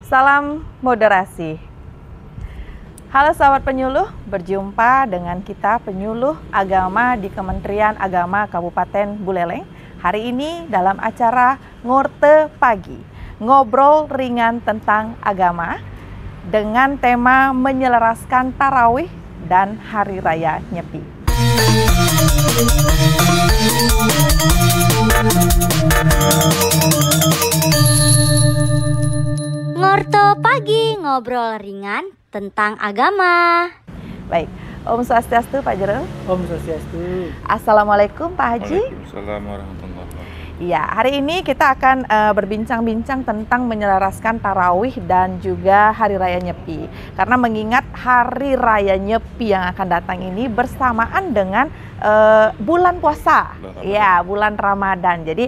Salam moderasi. Halo sahabat penyuluh, berjumpa dengan kita penyuluh agama di Kementerian Agama Kabupaten Buleleng. Hari ini dalam acara Ngorte Pagi, ngobrol ringan tentang agama dengan tema menyelaraskan tarawih dan Hari Raya Nyepi. Ngorte Pagi, ngobrol ringan tentang agama. Baik, Om Swastiastu Pak Jero. Om Swastiastu. Assalamualaikum Pak Haji. Waalaikumsalam warahmatullahi wabarakatuh. Ya, hari ini kita akan berbincang-bincang tentang menyelaraskan tarawih dan juga Hari Raya Nyepi. Karena mengingat Hari Raya Nyepi yang akan datang ini bersamaan dengan bulan puasa, ya bulan Ramadan. Jadi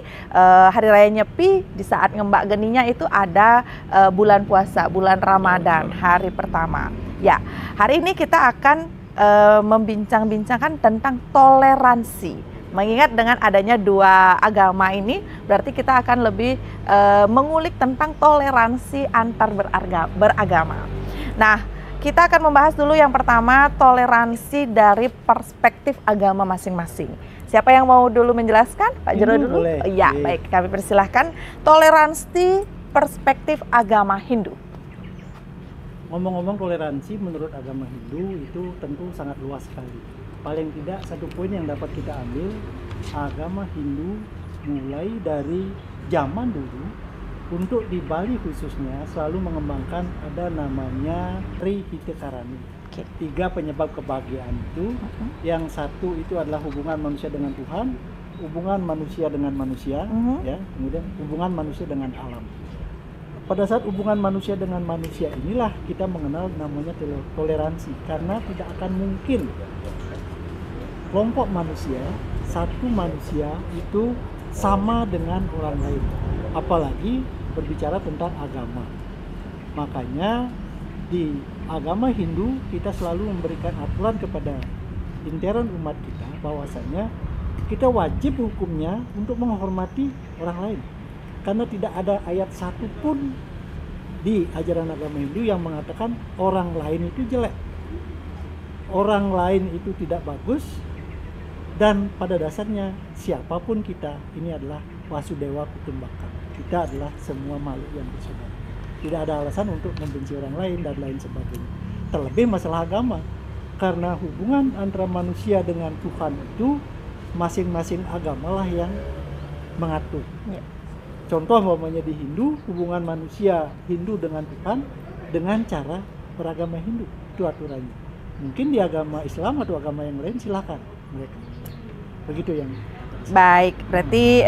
Hari Raya Nyepi di saat ngembak geninya itu ada bulan puasa, bulan Ramadan, hari pertama. Ya, hari ini kita akan membincang-bincangkan tentang toleransi. Mengingat dengan adanya dua agama ini, berarti kita akan lebih mengulik tentang toleransi antar beragama. Nah, kita akan membahas dulu yang pertama, toleransi dari perspektif agama masing-masing. Siapa yang mau dulu menjelaskan? Pak Jero dulu? Iya, baik. Kami persilahkan. Toleransi perspektif agama Hindu. Ngomong-ngomong toleransi menurut agama Hindu itu tentu sangat luas sekali. Paling tidak satu poin yang dapat kita ambil, agama Hindu mulai dari zaman dulu untuk di Bali khususnya selalu mengembangkan ada namanya Trihitekarani. Tiga penyebab kebahagiaan itu. Yang satu itu adalah hubungan manusia dengan Tuhan, hubungan manusia dengan manusia, ya, kemudian hubungan manusia dengan alam. Pada saat hubungan manusia dengan manusia inilah kita mengenal namanya toleransi, karena tidak akan mungkin kelompok manusia, satu manusia itu sama dengan orang lain, apalagi berbicara tentang agama. Makanya di agama Hindu kita selalu memberikan aturan kepada intern umat kita bahwasanya kita wajib hukumnya untuk menghormati orang lain, karena tidak ada ayat satu pun di ajaran agama Hindu yang mengatakan orang lain itu jelek, orang lain itu tidak bagus. Dan pada dasarnya siapapun kita, ini adalah Wasudewa Kutumbaka. Kita adalah semua makhluk yang bersaudara. Tidak ada alasan untuk membenci orang lain dan lain sebagainya. Terlebih masalah agama, karena hubungan antara manusia dengan Tuhan itu masing-masing agamalah yang mengatur. Ya. Contoh umpamanya di Hindu, hubungan manusia Hindu dengan Tuhan dengan cara beragama Hindu, itu aturannya. Mungkin di agama Islam atau agama yang lain silakan mereka. Begitu yang baik, berarti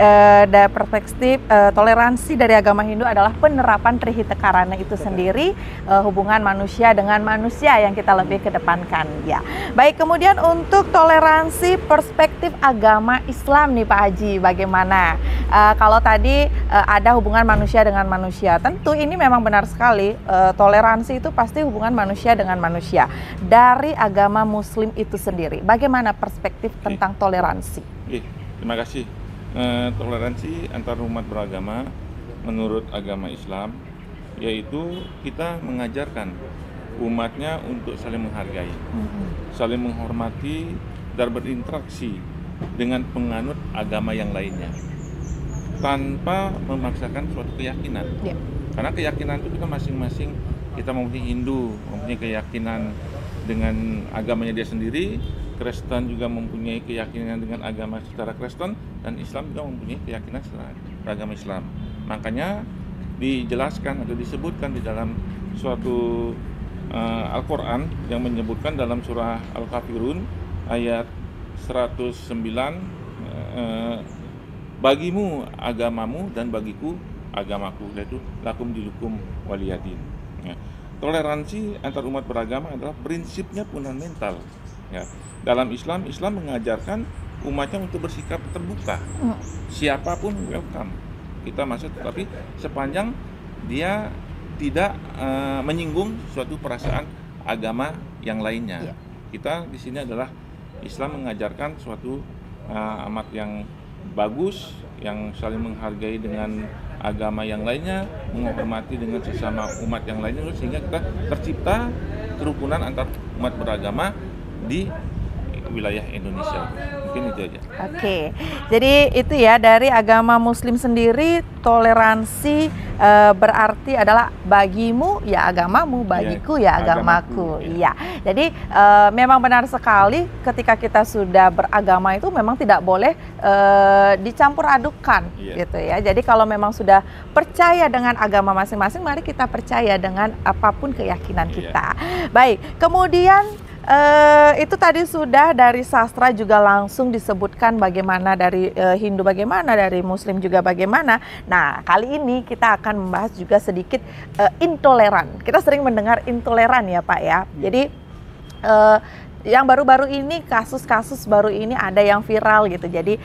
dari perspektif toleransi dari agama Hindu adalah penerapan Trihitekarana itu sendiri, hubungan manusia dengan manusia yang kita lebih kedepankan. Ya, baik. Kemudian untuk toleransi perspektif agama Islam nih Pak Haji, bagaimana? Kalau tadi ada hubungan manusia dengan manusia, tentu ini memang benar sekali. Toleransi itu pasti hubungan manusia dengan manusia. Dari agama Muslim itu sendiri, bagaimana perspektif tentang toleransi? Terima kasih. Toleransi antar umat beragama menurut agama Islam yaitu kita mengajarkan umatnya untuk saling menghargai, saling menghormati dan berinteraksi dengan penganut agama yang lainnya tanpa memaksakan suatu keyakinan. Karena keyakinan itu kita masing-masing, kita mempunyai Hindu mempunyai keyakinan dengan agamanya dia sendiri, Kristen juga mempunyai keyakinan dengan agama secara Kristen, dan Islam juga mempunyai keyakinan secara agama Islam. Makanya dijelaskan atau disebutkan di dalam suatu Al-Quran yang menyebutkan dalam surah Al-Kafirun ayat 109, bagimu agamamu dan bagiku agamaku, yaitu lakum dinukum waliyadin. Ya. Toleransi antar umat beragama adalah prinsipnya fundamental. Ya. Dalam Islam, Islam mengajarkan umatnya untuk bersikap terbuka. Siapapun welcome. Kita masuk, tetapi sepanjang dia tidak menyinggung suatu perasaan agama yang lainnya. Kita di sini adalah Islam mengajarkan suatu amat yang bagus, yang saling menghargai dengan agama yang lainnya, menghormati dengan sesama umat yang lainnya, sehingga kita tercipta kerukunan antar umat beragama di wilayah Indonesia. Mungkin itu aja. Oke, jadi itu ya, dari agama Muslim sendiri toleransi berarti adalah bagimu ya agamamu, bagiku ya agamaku. Iya. Jadi memang benar sekali ketika kita sudah beragama itu memang tidak boleh dicampur adukan gitu ya. Jadi kalau memang sudah percaya dengan agama masing-masing, mari kita percaya dengan apapun keyakinan kita. Baik, kemudian itu tadi sudah dari sastra juga langsung disebutkan bagaimana dari Hindu bagaimana, dari Muslim juga bagaimana. Nah, kali ini kita akan membahas juga sedikit intoleran. Kita sering mendengar intoleran ya Pak ya. Jadi yang baru-baru ini, kasus-kasus baru ini ada yang viral gitu. Jadi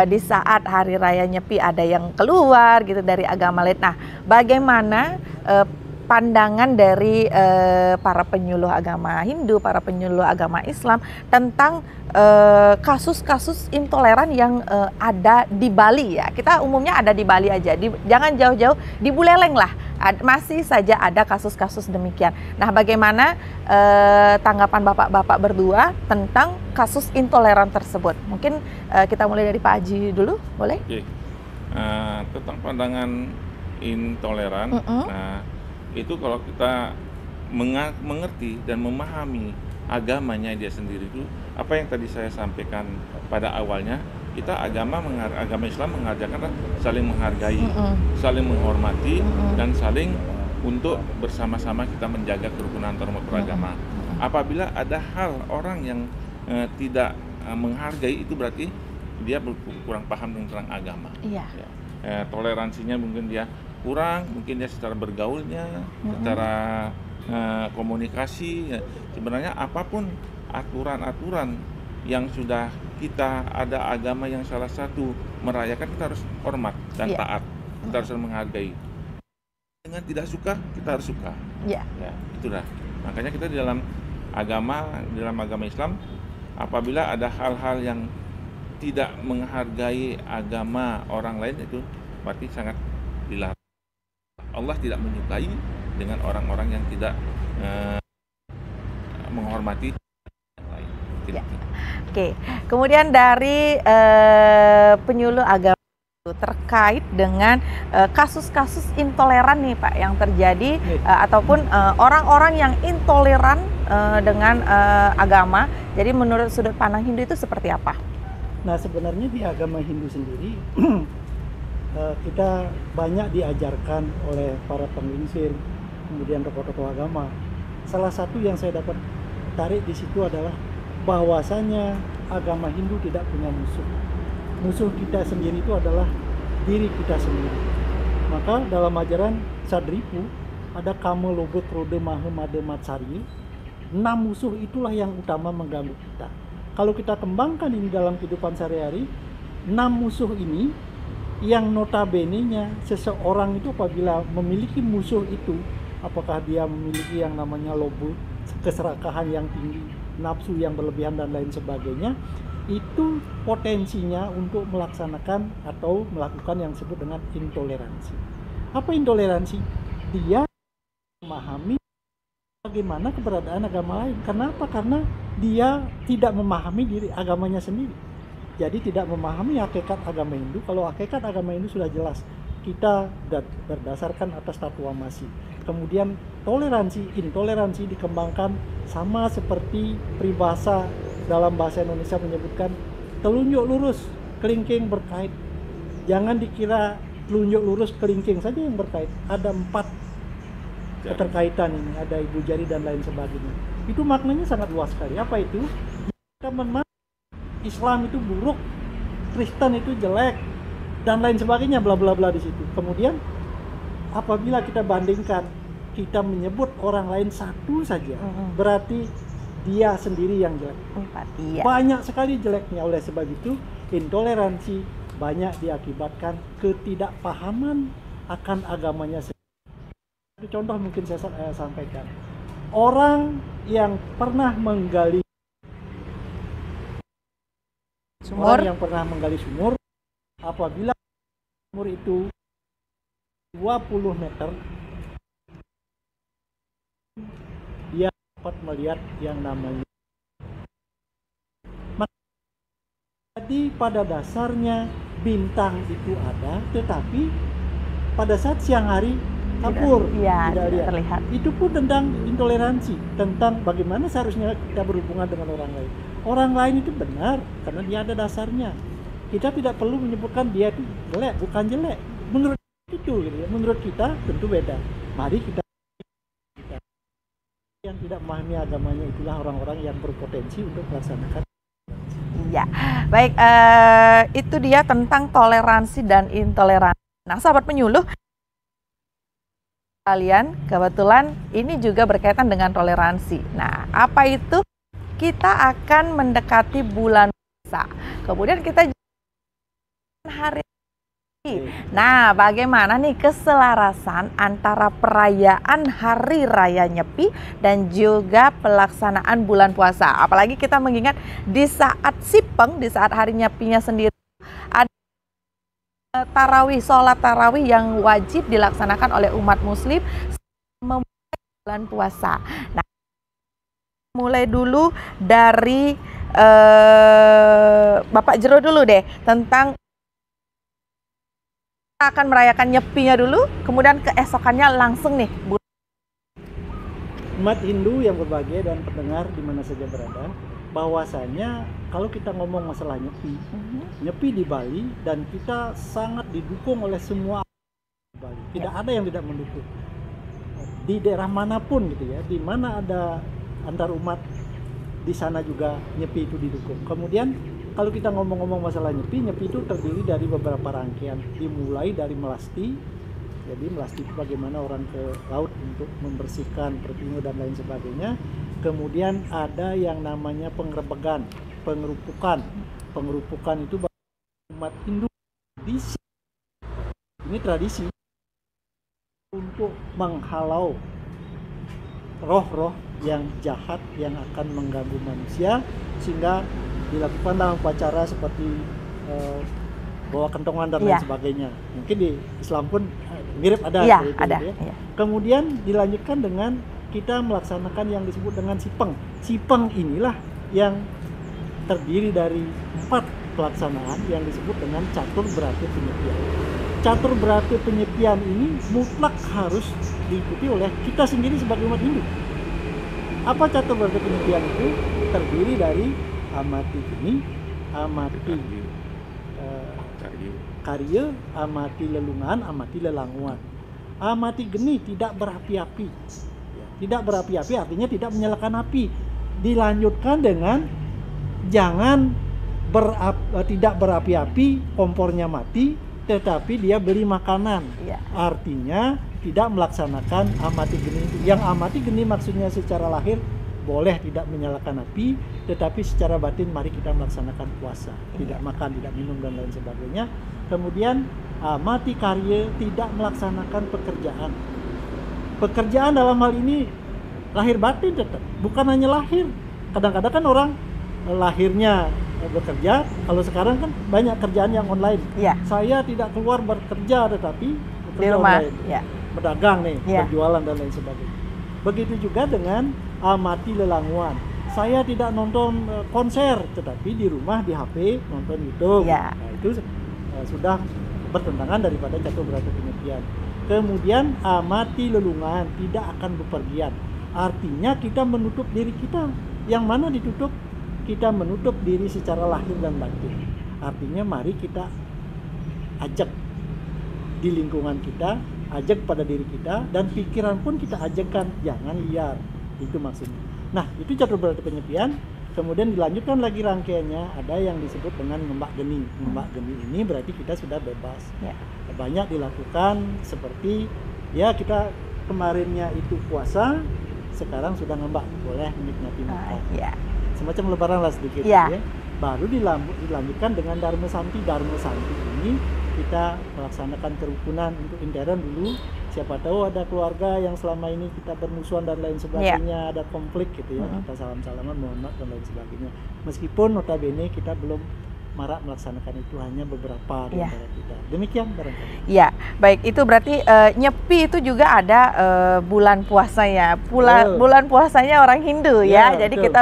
di saat Hari Raya Nyepi ada yang keluar gitu dari agama lain. Nah, bagaimana pandangan dari para penyuluh agama Hindu, para penyuluh agama Islam tentang kasus-kasus intoleran yang ada di Bali ya. Kita umumnya ada di Bali aja, jangan jauh-jauh, di Buleleng lah. Masih saja ada kasus-kasus demikian. Nah, bagaimana tanggapan bapak-bapak berdua tentang kasus intoleran tersebut? Mungkin kita mulai dari Pak Haji dulu, boleh? Oke. Tentang pandangan intoleran, nah itu kalau kita mengerti dan memahami agamanya dia sendiri, itu apa yang tadi saya sampaikan pada awalnya, kita agama Islam mengajarkan saling menghargai, saling menghormati, dan saling untuk bersama-sama kita menjaga kerukunan antar umat beragama. Apabila ada hal orang yang tidak menghargai, itu berarti dia kurang paham tentang agama. Ya. Toleransinya mungkin dia kurang, mungkin dia secara bergaulnya, secara komunikasi. Sebenarnya apapun aturan-aturan yang sudah kita ada agama yang salah satu merayakan, kita harus hormat dan taat, kita harus menghargai. Dengan tidak suka, kita harus suka. Ya, itulah. Makanya kita di dalam agama Islam, apabila ada hal-hal yang tidak menghargai agama orang lain, itu berarti sangat dilarang. Allah tidak menyukai dengan orang-orang yang tidak menghormati yang lain. Oke. Kemudian dari penyuluh agama terkait dengan kasus-kasus intoleran nih Pak yang terjadi ataupun orang-orang yang intoleran dengan agama. Jadi menurut sudut pandang Hindu itu seperti apa? Nah, sebenarnya di agama Hindu sendiri kita banyak diajarkan oleh para penglingsir, kemudian tokoh-tokoh agama. Salah satu yang saya dapat tarik di situ adalah bahwasanya agama Hindu tidak punya musuh. Musuh kita sendiri itu adalah diri kita sendiri. Maka dalam ajaran Sadripu ada Kama Lobe Krode Mahe Made Matsari. 6 musuh itulah yang utama mengganggu kita. Kalau kita kembangkan ini dalam kehidupan sehari-hari, 6 musuh ini yang notabene-nya seseorang itu apabila memiliki musuh itu, apakah dia memiliki yang namanya lobe, keserakahan yang tinggi, nafsu yang berlebihan dan lain sebagainya, itu potensinya untuk melaksanakan atau melakukan yang disebut dengan intoleransi. Apa intoleransi? Dia memahami bagaimana keberadaan agama lain. Kenapa? Karena dia tidak memahami diri agamanya sendiri. Jadi tidak memahami hakikat agama Hindu. Kalau hakikat agama Hindu sudah jelas, kita berdasarkan atas Tattwa Masi. Kemudian intoleransi dikembangkan sama seperti peribahasa dalam bahasa Indonesia menyebutkan telunjuk lurus, kelingking berkait. Jangan dikira telunjuk lurus, kelingking saja yang berkait. Ada 4 keterkaitan ini, ada ibu jari dan lain sebagainya. Itu maknanya sangat luas sekali. Apa itu? Kita Islam itu buruk, Kristen itu jelek, dan lain sebagainya, bla bla bla di situ. Kemudian apabila kita bandingkan, kita menyebut orang lain satu saja, berarti dia sendiri yang jelek. Banyak sekali jeleknya. Oleh sebab itu, intoleransi banyak diakibatkan ketidakpahaman akan agamanya sendiri. Satu contoh mungkin saya sampaikan. Orang yang pernah menggali sumur, apabila umur itu 20 meter, dia dapat melihat yang namanya. Jadi pada dasarnya bintang itu ada, tetapi pada saat siang hari kabur, tidak lihat. Terlihat. Itu pun tentang intoleransi, tentang bagaimana seharusnya kita berhubungan dengan orang lain. Orang lain itu benar karena dia ada dasarnya. Kita tidak perlu menyebutkan dia itu jelek, bukan jelek. Menurut itu, gitu ya. Menurut kita tentu beda. Mari kita yang tidak memahami agamanya itulah orang-orang yang berpotensi untuk melaksanakan. Iya, baik, itu dia tentang toleransi dan intoleransi. Nah, sahabat penyuluh, kalian kebetulan ini juga berkaitan dengan toleransi. Nah, apa itu? Kita akan mendekati bulan puasa. Kemudian kita hari. Nah, bagaimana nih keselarasan antara perayaan Hari Raya Nyepi dan juga pelaksanaan bulan puasa? Apalagi kita mengingat di saat Sipeng, di saat hari Nyepinya sendiri, ada tarawih, sholat tarawih yang wajib dilaksanakan oleh umat muslim memulai bulan puasa. Nah, mulai dulu dari Bapak Jero dulu deh, tentang kita akan merayakan Nyepinya dulu, kemudian keesokannya langsung nih. Umat Hindu yang berbahagia dan pendengar di mana saja berada, bahwasanya kalau kita ngomong masalah Nyepi di Bali, dan kita sangat didukung oleh semua di Bali. Tidak ada yang tidak mendukung. Di daerah manapun gitu ya, di mana ada antar umat, di sana juga Nyepi itu didukung. Kemudian kalau kita ngomong-ngomong masalah Nyepi itu terdiri dari beberapa rangkaian, dimulai dari melasti. Jadi melasti itu bagaimana orang ke laut untuk membersihkan pertingu dan lain sebagainya. Kemudian ada yang namanya penggerebegan, pengerupukan. Pengerupukan itu umat Hindu tradisi. Ini tradisi untuk menghalau roh-roh yang jahat yang akan mengganggu manusia, sehingga dilakukan dalam upacara seperti bawa kentongan dan lain sebagainya. Mungkin di Islam pun mirip ada. Ya, itu, ada. Ya. Ya. Kemudian dilanjutkan dengan kita melaksanakan yang disebut dengan Sipeng. Sipeng inilah yang terdiri dari 4 pelaksanaan yang disebut dengan catur berarti penyepian. Catur berarti penyepian ini mutlak harus diikuti oleh kita sendiri sebagai umat Hindu. Apa catur berarti penyepian itu? Terdiri dari amati geni, amati karya, amati lelungan, amati lelanguan. Amati geni tidak berapi-api. Tidak berapi-api artinya tidak menyalakan api. Dilanjutkan dengan jangan tidak berapi-api, kompornya mati, tetapi dia beli makanan. Artinya tidak melaksanakan amati geni. Yang amati geni maksudnya secara lahir boleh tidak menyalakan api, tetapi secara batin mari kita melaksanakan puasa, tidak makan, tidak minum dan lain sebagainya. Kemudian amati karya, tidak melaksanakan pekerjaan. Pekerjaan dalam hal ini lahir batin tetap, bukan hanya lahir. Kadang-kadang kan orang lahirnya bekerja, kalau sekarang kan banyak kerjaan yang online. Saya tidak keluar bekerja tetapi di rumah online, berdagang nih, berjualan dan lain sebagainya. Begitu juga dengan amati lelanguan. Saya tidak nonton konser, tetapi di rumah di HP nonton YouTube. Nah, itu sudah bertentangan daripada catur berarti penyepian. Kemudian amati lelungan, tidak akan bepergian. Artinya kita menutup diri kita. Yang mana ditutup? Kita menutup diri secara lahir dan batin. Artinya mari kita ajak di lingkungan kita, ajak pada diri kita, dan pikiran pun kita ajakkan, jangan liar. Itu maksudnya. Nah, itu catur berarti penyepian. Kemudian dilanjutkan lagi rangkaiannya, ada yang disebut dengan ngembak geni. Ngembak geni ini berarti kita sudah bebas. Banyak dilakukan seperti kita kemarinnya itu puasa, sekarang sudah ngembak, boleh menikmati makan. Semacam lebaran lah sedikit. Baru dilanjutkan dengan Dharma Santi. Dharma Santi ini kita melaksanakan kerukunan untuk intern dulu. Siapa tahu ada keluarga yang selama ini kita bermusuhan dan lain sebagainya, ada konflik gitu ya, kita salam-salaman, mohon maaf dan lain sebagainya. Meskipun notabene kita belum marak melaksanakan itu hanya beberapa di Iya. antara kita. Demikian barangkali. Ya, baik itu berarti Nyepi itu juga ada bulan puasanya. Betul. Bulan puasanya orang Hindu ya. Ya, Jadi betul. kita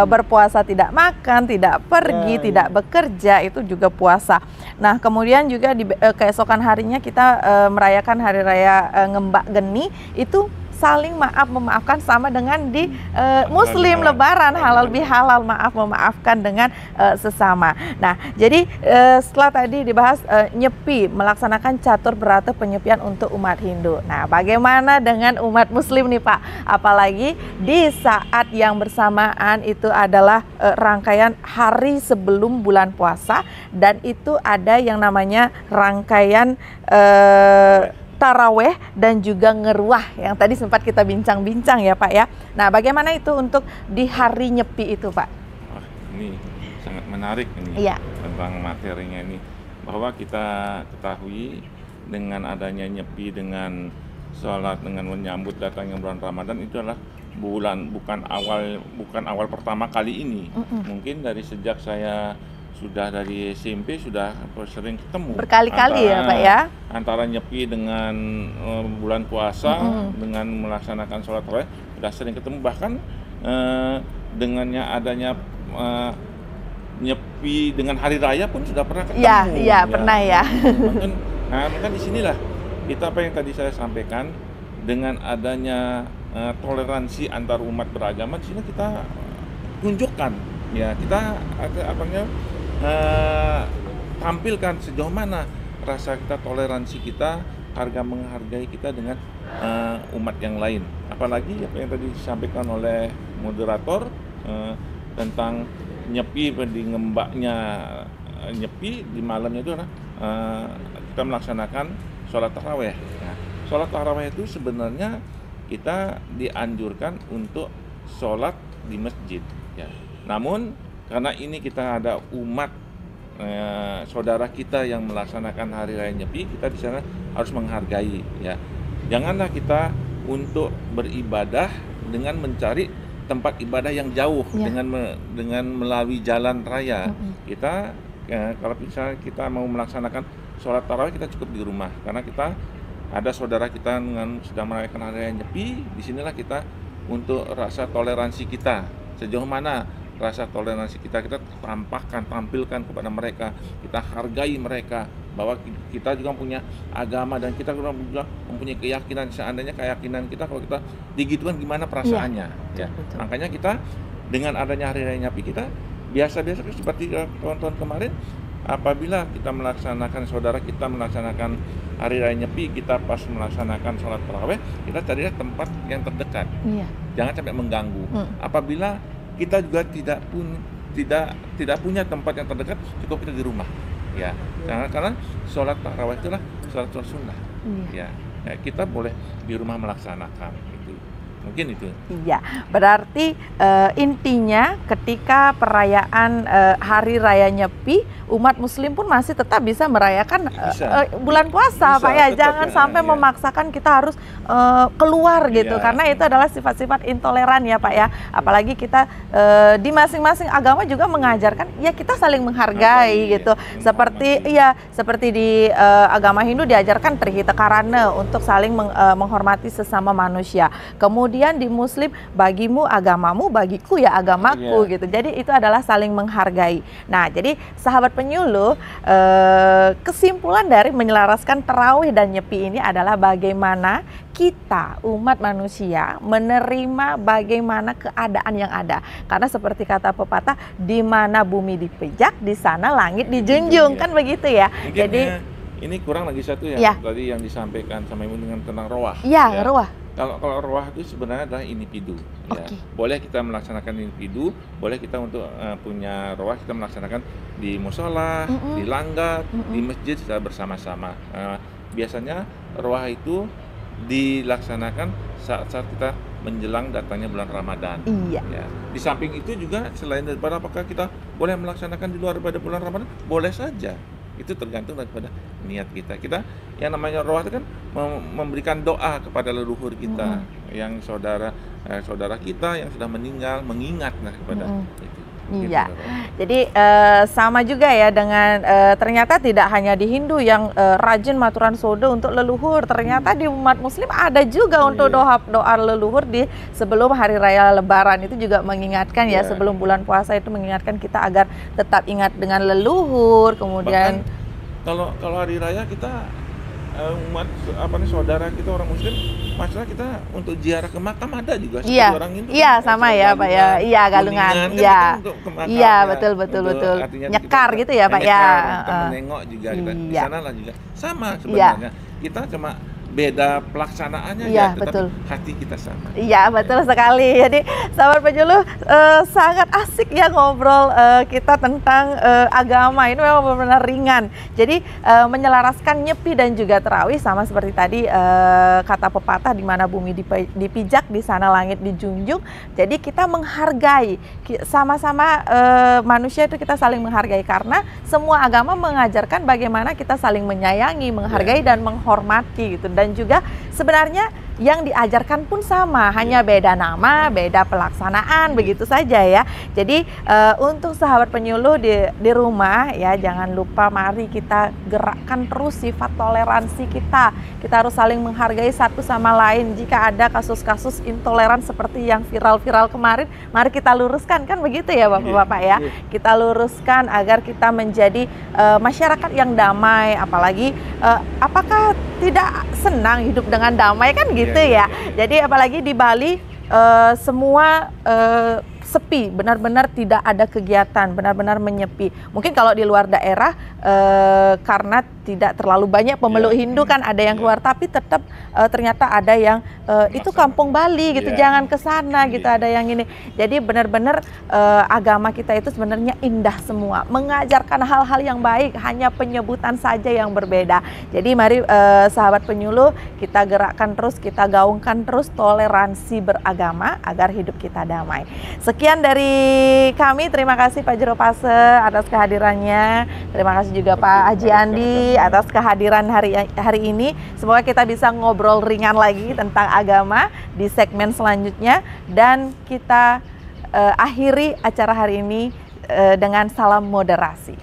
berpuasa tidak makan, tidak pergi, Ya, tidak bekerja, itu juga puasa. Nah, kemudian juga di keesokan harinya kita merayakan hari raya Ngembak Geni, itu saling memaafkan sama dengan di Muslim Lebaran, halal bihalal, maaf memaafkan dengan sesama. Nah, jadi setelah tadi dibahas Nyepi melaksanakan catur berata penyepian untuk umat Hindu. Nah, bagaimana dengan umat Muslim nih Pak? Apalagi di saat yang bersamaan itu adalah rangkaian hari sebelum bulan puasa, dan itu ada yang namanya rangkaian taraweh dan juga ngeruah yang tadi sempat kita bincang-bincang ya Pak ya. Nah, bagaimana itu untuk di hari Nyepi itu Pak? Wah, ini sangat menarik ini Iya. tentang materinya ini, bahwa kita ketahui dengan adanya Nyepi, dengan sholat, dengan menyambut datangnya bulan Ramadan, itu adalah bukan awal pertama kali ini. Mungkin dari sejak saya sudah dari SMP sudah sering ketemu Berkali-kali ya Pak ya. antara Nyepi dengan bulan puasa, dengan melaksanakan sholat tarawih sudah sering ketemu, bahkan dengannya adanya Nyepi dengan hari raya pun sudah pernah ketemu. Iya, pernah ya. Mungkin di sinilah kita apa yang tadi saya sampaikan, dengan adanya toleransi antar umat beragama, di sini kita tunjukkan ya, kita tampilkan sejauh mana rasa kita, toleransi kita, harga menghargai kita dengan umat yang lain. Apalagi apa yang tadi disampaikan oleh moderator tentang Nyepi, di ngembaknya Nyepi di malamnya itu adalah kita melaksanakan sholat taraweh. Nah, sholat taraweh itu sebenarnya kita dianjurkan untuk sholat di masjid ya. Namun karena ini kita ada umat saudara kita yang melaksanakan hari raya Nyepi, kita di sana harus menghargai ya. Janganlah kita untuk beribadah dengan mencari tempat ibadah yang jauh Ya. dengan melalui jalan raya. Kita kalau misalnya kita mau melaksanakan sholat tarawih, kita cukup di rumah, karena kita ada saudara kita dengan sedang merayakan hari raya Nyepi. Disinilah kita untuk rasa toleransi kita, sejauh mana rasa toleransi kita tampilkan kepada mereka, kita hargai mereka, bahwa kita juga punya agama dan kita juga mempunyai keyakinan. Seandainya keyakinan kita, kalau kita digitukan gimana perasaannya ya. betul. Makanya kita dengan adanya hari raya Nyepi, kita biasa-biasa seperti tahun-tahun kemarin, apabila kita melaksanakan, saudara kita melaksanakan hari raya Nyepi, kita pas melaksanakan sholat tarawih, kita carilah tempat yang terdekat, Iya. jangan sampai mengganggu. Apabila kita juga tidak punya tempat yang terdekat, cukup kita di rumah ya. Karena sholat tarawih itulah sholat sunnah ya. Kita boleh di rumah melaksanakan itu. Mungkin itu. Iya, berarti intinya ketika perayaan Hari Raya Nyepi, umat Muslim pun masih tetap bisa merayakan bulan puasa, Bisa, Pak ya. tetap, Jangan sampai iya. memaksakan kita harus keluar gitu, Iya. karena itu adalah sifat-sifat intoleran ya Pak ya. Apalagi kita di masing-masing agama juga mengajarkan ya kita saling menghargai gitu. Seperti di agama Hindu diajarkan trihita karana, untuk saling menghormati sesama manusia. Kemudian di Muslim, bagimu agamamu, bagiku ya agamaku gitu. Jadi itu adalah saling menghargai. Nah, jadi sahabat penyuluh, kesimpulan dari menyelaraskan tarawih dan Nyepi ini adalah bagaimana kita umat manusia menerima bagaimana keadaan yang ada. Karena seperti kata pepatah, di mana bumi dipijak, di sana langit dijunjung, kan begitu ya. Mungkin Jadi ini kurang lagi satu ya, Ya. tadi yang disampaikan sama Ibu dengan tentang roah. ya, ruah. Kalau roah itu sebenarnya adalah individu. Ya. Oke. Boleh kita melaksanakan individu, boleh kita untuk punya roah, kita melaksanakan di musola, di langgar, di masjid secara bersama-sama. Biasanya roah itu dilaksanakan saat-saat kita menjelang datangnya bulan Ramadan. Iya. Ya. Di samping itu juga, selain daripada apakah kita boleh melaksanakan di luar pada bulan Ramadan, boleh saja. Itu tergantung daripada niat kita. Kita yang namanya roh itu kan memberikan doa kepada leluhur kita, yang saudara kita yang sudah meninggal, mengingat kepada itu. Iya. Gitu. Jadi sama juga ya dengan ternyata tidak hanya di Hindu yang rajin maturan sodo untuk leluhur. Ternyata di umat Muslim ada juga untuk doa leluhur di sebelum hari raya Lebaran. Itu juga mengingatkan ya, sebelum bulan puasa itu mengingatkan kita agar tetap ingat dengan leluhur. Kemudian bahkan kalau hari raya kita umat saudara kita orang Muslim, masalah kita untuk ziarah ke makam ada juga seperti orang Hindu. Iya, sama ya Pak ya. Iya, galungan. Iya. Iya, betul. Nyekar gitu ya Pak ya. Kita menengok juga kita di sana lah juga. Sama sebenarnya. Kita cuma beda pelaksanaannya ya, tetapi betul. hati kita sama. Iya, betul sekali. Jadi sahabat penyuluh sangat asik ya ngobrol kita tentang agama. Ini memang benar-benar ringan. Jadi menyelaraskan nyepi dan juga tarawih sama seperti tadi kata pepatah, di mana bumi dipijak, di sana langit dijunjung. Jadi kita menghargai sama-sama manusia itu kita saling menghargai karena semua agama mengajarkan bagaimana kita saling menyayangi, menghargai dan menghormati gitu. Dan juga sebenarnya yang diajarkan pun sama, hanya beda nama, beda pelaksanaan, begitu saja ya. Jadi untuk sahabat penyuluh di rumah ya, jangan lupa mari kita gerakkan terus sifat toleransi kita. Kita harus saling menghargai satu sama lain. Jika ada kasus-kasus intoleran seperti yang viral-viral kemarin, mari kita luruskan, kan begitu ya Bapak-bapak ya. Kita luruskan agar kita menjadi masyarakat yang damai. Apalagi apakah tidak senang hidup dengan damai, kan gitu ya. Jadi apalagi di Bali semua sepi, benar-benar tidak ada kegiatan, benar-benar menyepi. Mungkin kalau di luar daerah karena tidak terlalu banyak pemeluk Hindu kan ada yang keluar, tapi tetap ternyata ada yang itu kampung Bali gitu, jangan ke sana gitu, ada yang ini. Jadi benar-benar agama kita itu sebenarnya indah semua, mengajarkan hal-hal yang baik, hanya penyebutan saja yang berbeda. Jadi mari sahabat penyuluh, kita gerakkan terus, kita gaungkan terus toleransi beragama agar hidup kita damai. Sekian dari kami, terima kasih Pak Jero Pase atas kehadirannya. Terima kasih juga Pak Haji Andi atas kehadiran hari ini. Semoga kita bisa ngobrol ringan lagi tentang agama di segmen selanjutnya. Dan kita akhiri acara hari ini dengan salam moderasi.